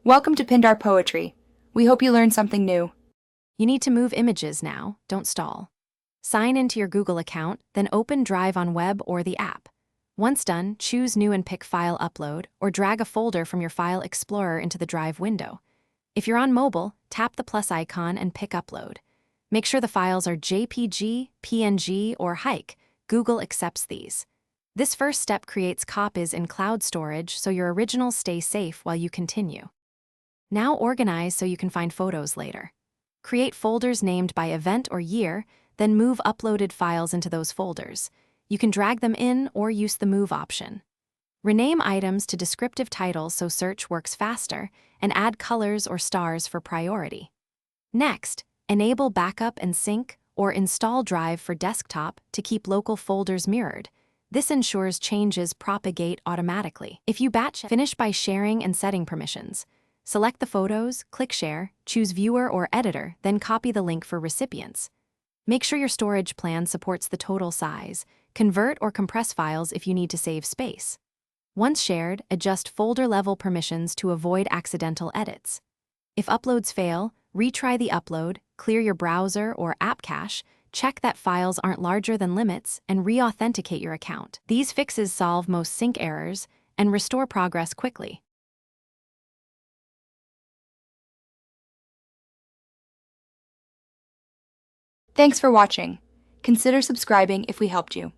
Welcome to Pindar Poetry. We hope you learned something new. You need to move images now, don't stall. Sign into your Google account, then open Drive on web or the app. Once done, choose New and pick File Upload, or drag a folder from your File Explorer into the Drive window. If you're on mobile, tap the plus icon and pick Upload. Make sure the files are JPG, PNG, or HEIC. Google accepts these. This first step creates copies in cloud storage so your originals stay safe while you continue. Now organize so you can find photos later. Create folders named by event or year, then move uploaded files into those folders. You can drag them in or use the Move option. Rename items to descriptive titles so search works faster, and add colors or stars for priority. Next, enable backup and sync or install Drive for desktop to keep local folders mirrored. This ensures changes propagate automatically. If you batch, finish by sharing and setting permissions. Select the photos, click Share, choose Viewer or Editor, then copy the link for recipients. Make sure your storage plan supports the total size. Convert or compress files if you need to save space. Once shared, adjust folder-level permissions to avoid accidental edits. If uploads fail, retry the upload, clear your browser or app cache, check that files aren't larger than limits, and re-authenticate your account. These fixes solve most sync errors and restore progress quickly. Thanks for watching. Consider subscribing if we helped you.